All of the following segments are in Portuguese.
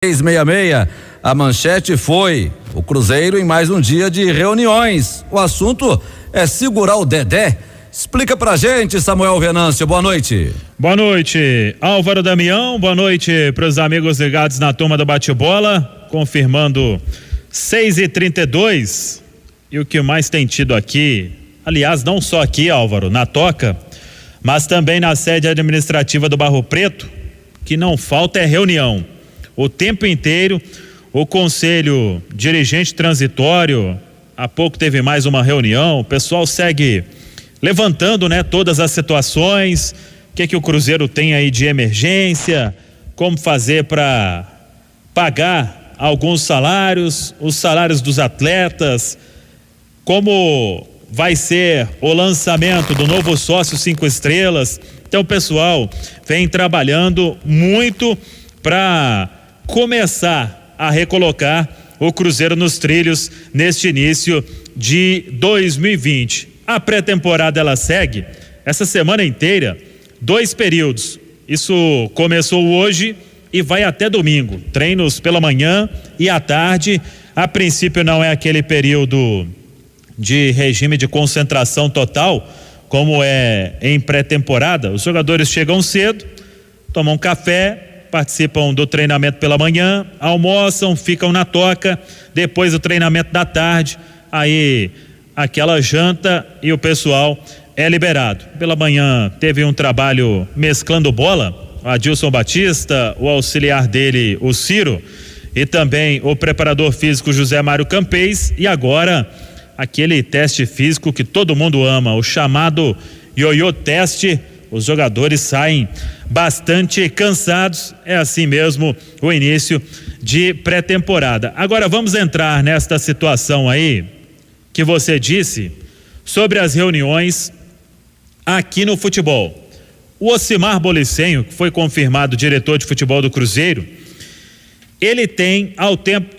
666, a manchete foi: o Cruzeiro em mais um dia de reuniões. O assunto é segurar o Dedé. Explica pra gente, Samuel Venâncio. Boa noite. Boa noite, Álvaro Damião. Boa noite para os amigos ligados na turma do bate-bola. Confirmando 6h32. E o que mais tem tido aqui, aliás, não só aqui, Álvaro, na Toca, mas também na sede administrativa do Barro Preto, que não falta é reunião. O tempo inteiro, o conselho dirigente transitório, há pouco teve mais uma reunião, o pessoal segue levantando, todas as situações, o que o Cruzeiro tem aí de emergência, como fazer para pagar alguns salários, os salários dos atletas, como vai ser o lançamento do novo sócio 5 estrelas. Então o pessoal vem trabalhando muito para começar a recolocar o Cruzeiro nos trilhos neste início de 2020. A pré-temporada ela segue essa semana inteira, 2 períodos. Isso começou hoje e vai até domingo. Treinos pela manhã e à tarde. A princípio não é aquele período de regime de concentração total, como é em pré-temporada. Os jogadores chegam cedo, tomam café, participam do treinamento pela manhã, almoçam, ficam na toca, depois do treinamento da tarde, aí aquela janta e o pessoal é liberado. Pela manhã teve um trabalho mesclando bola, o Adilson Batista, o auxiliar dele, o Ciro, e também o preparador físico José Mário Campês, e agora aquele teste físico que todo mundo ama, o chamado ioiô teste. Os jogadores saem bastante cansados, é assim mesmo o início de pré-temporada. Agora vamos entrar nesta situação aí que você disse sobre as reuniões aqui no futebol. O Ocimar Bolicenho, que foi confirmado diretor de futebol do Cruzeiro, ele tem ao tempo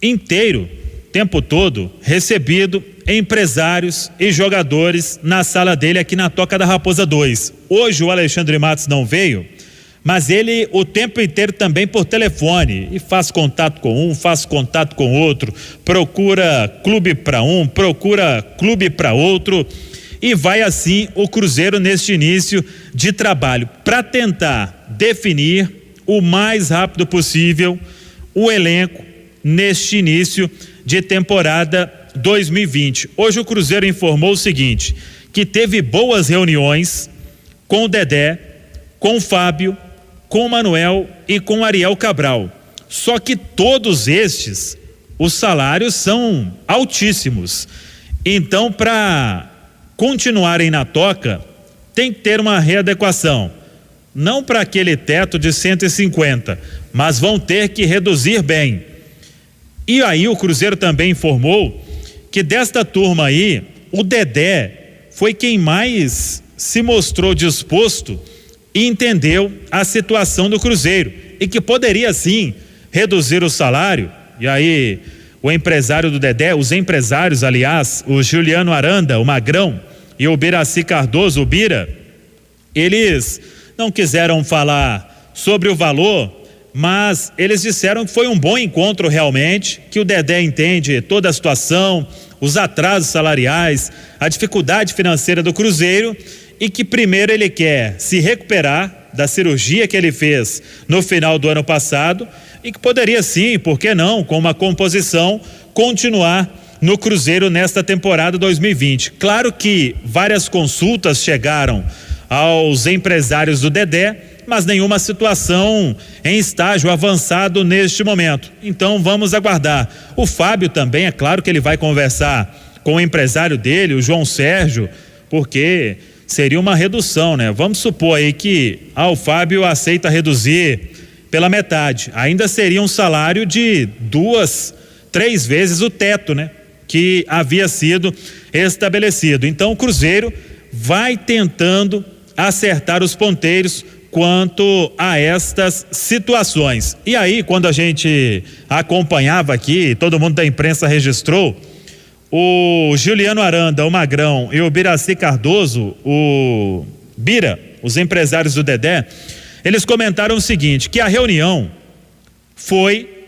inteiro, tempo todo, recebido empresários e jogadores na sala dele aqui na Toca da Raposa 2. Hoje o Alexandre Matos não veio, mas ele o tempo inteiro também por telefone, e faz contato com um, faz contato com outro, procura clube para um, procura clube para outro, e vai assim o Cruzeiro neste início de trabalho para tentar definir o mais rápido possível o elenco neste início de temporada 2020. Hoje o Cruzeiro informou o seguinte, que teve boas reuniões com o Dedé, com o Fábio, com o Manuel e com o Ariel Cabral. Só que todos estes, os salários são altíssimos. Então, para continuarem na toca, tem que ter uma readequação. Não para aquele teto de 150, mas vão ter que reduzir bem. E aí o Cruzeiro também informou que desta turma aí, o Dedé foi quem mais se mostrou disposto e entendeu a situação do Cruzeiro e que poderia sim reduzir o salário. E aí o empresário do Dedé, os empresários, aliás, o Juliano Aranda, o Magrão, e o Biraci Cardoso, o Bira, eles não quiseram falar sobre o valor, mas eles disseram que foi um bom encontro realmente, que o Dedé entende toda a situação, os atrasos salariais, a dificuldade financeira do Cruzeiro, e que primeiro ele quer se recuperar da cirurgia que ele fez no final do ano passado, e que poderia sim, por que não, com uma composição, continuar no Cruzeiro nesta temporada 2020. Claro que várias consultas chegaram aos empresários do Dedé, mas nenhuma situação em estágio avançado neste momento. Então vamos aguardar. O Fábio também, é claro que ele vai conversar com o empresário dele, o João Sérgio, porque seria uma redução, Vamos supor aí que o Fábio aceita reduzir pela metade. Ainda seria um salário de 2, 3 vezes o teto, que havia sido estabelecido. Então o Cruzeiro vai tentando acertar os ponteiros quanto a estas situações. E aí, quando a gente acompanhava aqui, todo mundo da imprensa registrou, o Juliano Aranda, o Magrão, e o Biraci Cardoso, o Bira, os empresários do Dedé, eles comentaram o seguinte, que a reunião foi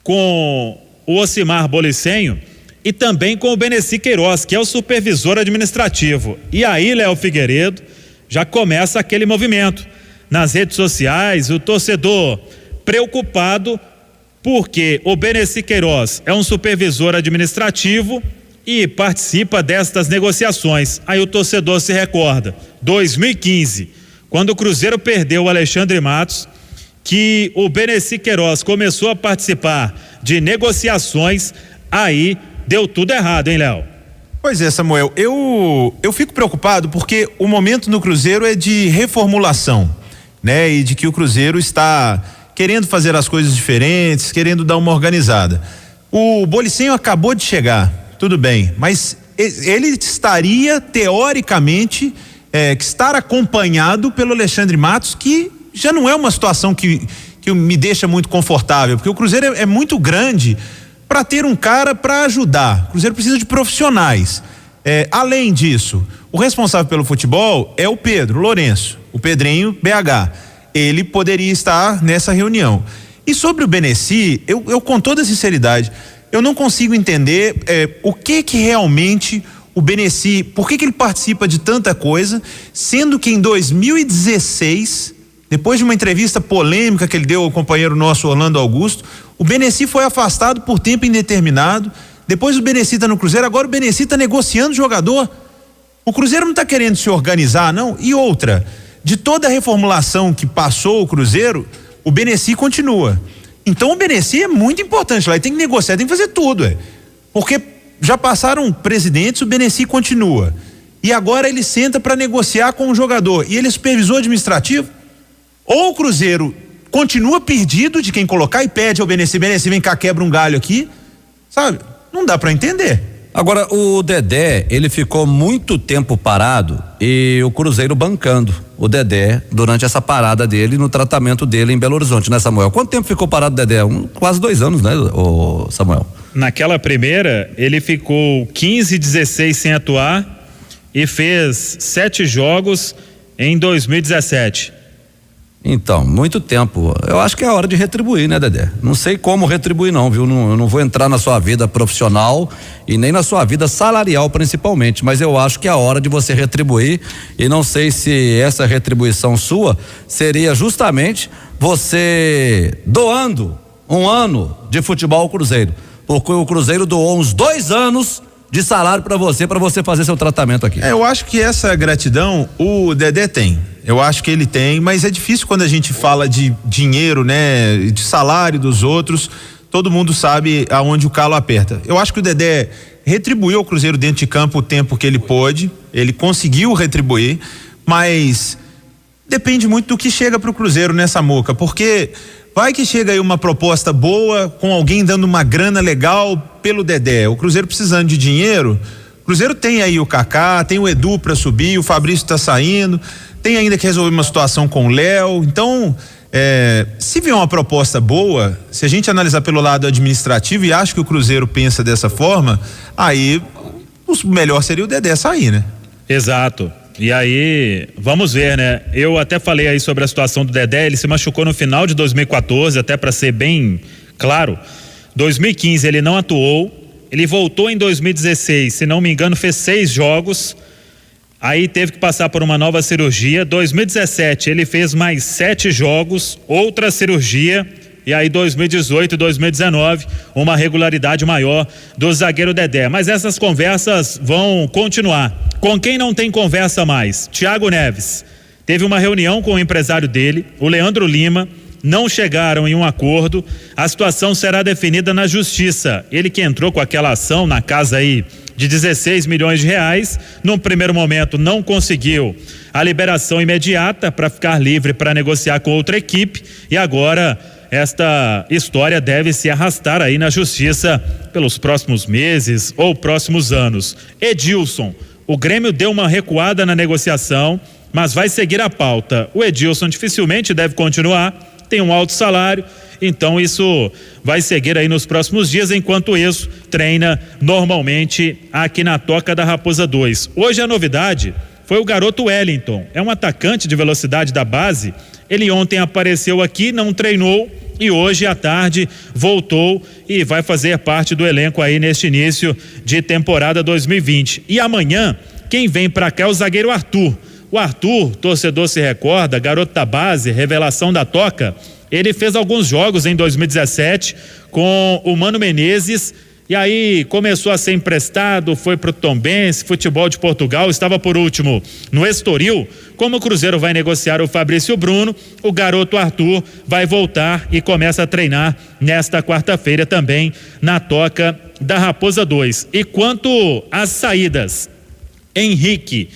com o Ocimar Bolicenho e também com o Beneci Queiroz, que é o supervisor administrativo. E aí, Léo Figueiredo, já começa aquele movimento nas redes sociais, o torcedor preocupado porque o Beneci Queiroz é um supervisor administrativo e participa destas negociações. Aí o torcedor se recorda, 2015, quando o Cruzeiro perdeu o Alexandre Matos, que o Beneci Queiroz começou a participar de negociações, aí deu tudo errado, hein, Léo? Pois é, Samuel, eu fico preocupado porque o momento no Cruzeiro é de reformulação, né? E de que o Cruzeiro está querendo fazer as coisas diferentes, querendo dar uma organizada. O Bolicenho acabou de chegar, tudo bem, mas ele estaria teoricamente que estar acompanhado pelo Alexandre Matos, que já não é uma situação que me deixa muito confortável, porque o Cruzeiro é muito grande para ter um cara para ajudar. O Cruzeiro precisa de profissionais. Além disso, o responsável pelo futebol é o Pedro Lourenço, o Pedrinho BH. Ele poderia estar nessa reunião. E sobre o Beneci, eu com toda sinceridade, eu não consigo entender o que realmente o Beneci, por que ele participa de tanta coisa, sendo que em 2016, depois de uma entrevista polêmica que ele deu ao companheiro nosso Orlando Augusto, o Beneci foi afastado por tempo indeterminado. Depois o Beneci está no Cruzeiro, agora o Beneci está negociando jogador. O Cruzeiro não está querendo se organizar, não. E outra, de toda a reformulação que passou o Cruzeiro, o Beneci continua. Então o Beneci é muito importante lá, ele tem que negociar, tem que fazer tudo, porque já passaram presidentes, o Beneci continua. E agora ele senta para negociar com o jogador. E ele é supervisor administrativo. Ou o Cruzeiro continua perdido de quem colocar e pede ao Beneci, vem cá, quebra um galho aqui, sabe? Não dá para entender. Agora, o Dedé, ele ficou muito tempo parado e o Cruzeiro bancando o Dedé durante essa parada dele, no tratamento dele em Belo Horizonte, né, Samuel? Quanto tempo ficou parado o Dedé? Quase 2 anos, né, Samuel? Naquela primeira, ele ficou 15, 16 sem atuar e fez 7 jogos em 2017. Então, muito tempo. Eu acho que é a hora de retribuir, né, Dedé? Não sei como retribuir não, viu? Eu não vou entrar na sua vida profissional e nem na sua vida salarial principalmente, mas eu acho que é a hora de você retribuir e não sei se essa retribuição sua seria justamente você doando 1 ano de futebol ao Cruzeiro, porque o Cruzeiro doou uns 2 anos de salário para você fazer seu tratamento aqui. Eu acho que essa gratidão o Dedé tem. Eu acho que ele tem, mas é difícil quando a gente fala de dinheiro, né? De salário dos outros, todo mundo sabe aonde o calo aperta. Eu acho que o Dedé retribuiu ao Cruzeiro dentro de campo o tempo que ele pôde, ele conseguiu retribuir, mas depende muito do que chega pro Cruzeiro nessa muca, porque vai que chega aí uma proposta boa, com alguém dando uma grana legal pelo Dedé, o Cruzeiro precisando de dinheiro, o Cruzeiro tem aí o Kaká, tem o Edu para subir, o Fabrício tá saindo, tem ainda que resolver uma situação com o Léo, então se vier uma proposta boa, se a gente analisar pelo lado administrativo e acho que o Cruzeiro pensa dessa forma, aí o melhor seria o Dedé sair, né? Exato. E aí, vamos ver, né? Eu até falei aí sobre a situação do Dedé, ele se machucou no final de 2014, até para ser bem claro. 2015 ele não atuou, ele voltou em 2016, se não me engano, fez 6 jogos. Aí teve que passar por uma nova cirurgia. 2017 ele fez mais 7 jogos, outra cirurgia. E aí 2018 e 2019 uma regularidade maior do zagueiro Dedé. Mas essas conversas vão continuar. Com quem não tem conversa mais? Thiago Neves. Teve uma reunião com o empresário dele, o Leandro Lima. Não chegaram em um acordo. A situação será definida na justiça. Ele que entrou com aquela ação na casa aí de 16 milhões de reais, num primeiro momento não conseguiu a liberação imediata para ficar livre para negociar com outra equipe e agora esta história deve se arrastar aí na justiça pelos próximos meses ou próximos anos. Edilson, o Grêmio deu uma recuada na negociação, mas vai seguir a pauta. O Edilson dificilmente deve continuar, tem um alto salário, então isso vai seguir aí nos próximos dias, enquanto isso treina normalmente aqui na Toca da Raposa 2. Hoje a novidade foi o garoto Wellington, é um atacante de velocidade da base. Ele ontem apareceu aqui, não treinou, e hoje à tarde voltou e vai fazer parte do elenco aí neste início de temporada 2020. E amanhã, quem vem para cá é o zagueiro Arthur. O Arthur, torcedor se recorda, garoto da base, revelação da Toca, ele fez alguns jogos em 2017 com o Mano Menezes. E aí começou a ser emprestado, foi pro Tombense, Futebol de Portugal, estava por último no Estoril. Como o Cruzeiro vai negociar o Fabrício Bruno, o garoto Arthur vai voltar e começa a treinar nesta quarta-feira também na Toca da Raposa 2. E quanto às saídas, Henrique,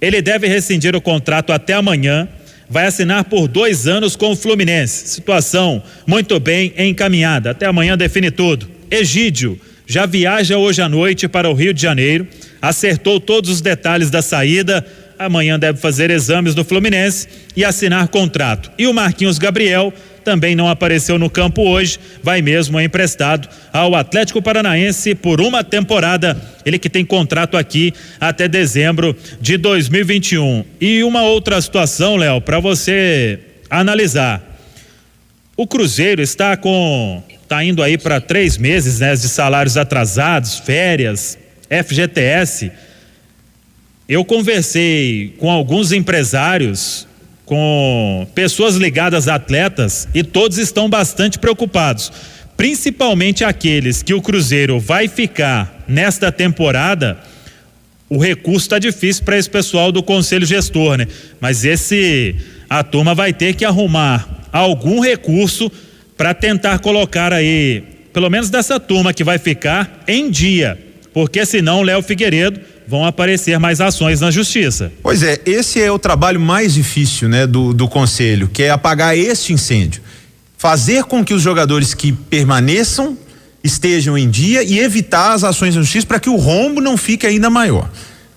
ele deve rescindir o contrato até amanhã, vai assinar por 2 anos com o Fluminense. Situação muito bem encaminhada, até amanhã define tudo. Egídio já viaja hoje à noite para o Rio de Janeiro, acertou todos os detalhes da saída, amanhã deve fazer exames no Fluminense e assinar contrato. E o Marquinhos Gabriel também não apareceu no campo hoje, vai mesmo emprestado ao Atlético Paranaense por uma temporada, ele que tem contrato aqui até dezembro de 2021. E uma outra situação, Léo, para você analisar. O Cruzeiro está indo aí para 3 meses, né, de salários atrasados, férias, FGTS. Eu conversei com alguns empresários, com pessoas ligadas a atletas, e todos estão bastante preocupados, principalmente aqueles que o Cruzeiro vai ficar nesta temporada. O recurso está difícil para esse pessoal do conselho gestor, né? Mas a turma vai ter que arrumar algum recurso para tentar colocar aí, pelo menos dessa turma que vai ficar, em dia, porque senão, Léo Figueiredo, vão aparecer mais ações na justiça. Pois é, esse é o trabalho mais difícil, né, do conselho, que é apagar este incêndio, fazer com que os jogadores que permaneçam estejam em dia e evitar as ações na justiça para que o rombo não fique ainda maior.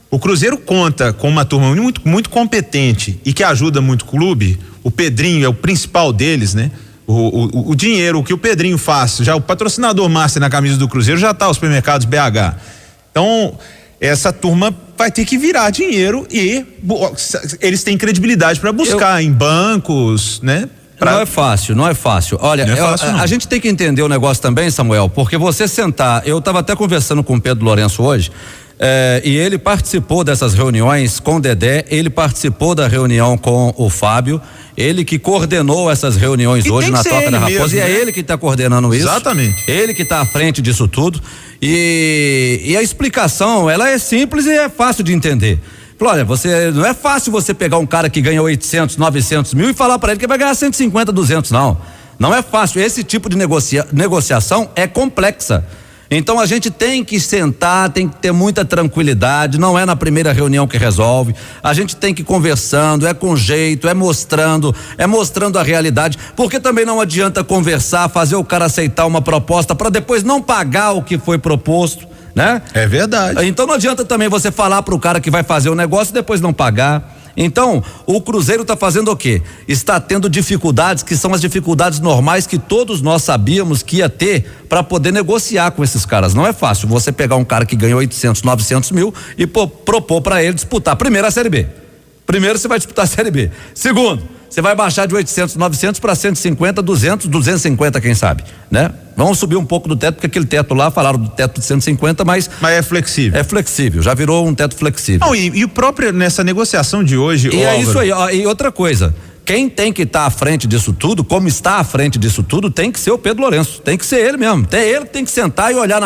O Cruzeiro conta com uma turma muito competente e que ajuda muito o clube. O Pedrinho é o principal deles, né? O dinheiro, o que o Pedrinho faz, já o patrocinador master na camisa do Cruzeiro já está aos supermercados BH. Então, essa turma vai ter que virar dinheiro e eles têm credibilidade para buscar em bancos, né? Não é fácil. Olha, não é fácil, não. A gente tem que entender o negócio também, Samuel, porque você sentar, eu estava até conversando com o Pedro Lourenço hoje, e ele participou dessas reuniões com o Dedé, ele participou da reunião com o Fábio, ele que coordenou essas reuniões hoje na Toca da Raposa, mesmo, e é ele que está coordenando isso. Exatamente. Ele que está à frente disso tudo, e a explicação, ela é simples e é fácil de entender. Olha, não é fácil você pegar um cara que ganha 800, 900 mil e falar para ele que vai ganhar 150, 200, não. Não é fácil. Esse tipo de negociação é complexa. Então a gente tem que sentar, tem que ter muita tranquilidade, não é na primeira reunião que resolve. A gente tem que ir conversando, é com jeito, é mostrando a realidade, porque também não adianta conversar, fazer o cara aceitar uma proposta para depois não pagar o que foi proposto, né? É verdade. Então não adianta também você falar pro cara que vai fazer o negócio e depois não pagar. Então, o Cruzeiro está fazendo o quê? Está tendo dificuldades que são as dificuldades normais que todos nós sabíamos que ia ter para poder negociar com esses caras. Não é fácil você pegar um cara que ganha 800, 900 mil e propor para ele disputar primeiro a Série B. Primeiro você vai disputar a Série B. Segundo, você vai baixar de 800, 900 para 150, 200, 250, quem sabe, né? Vamos subir um pouco do teto, porque aquele teto lá, falaram do teto de 150, mas é flexível. É flexível, já virou um teto flexível. Não, e o próprio, nessa negociação de hoje, e é isso aí, e outra coisa, quem tem que estar à frente disso tudo, como está à frente disso tudo, tem que ser o Pedro Lourenço, tem que ser ele mesmo, ele tem que sentar e olhar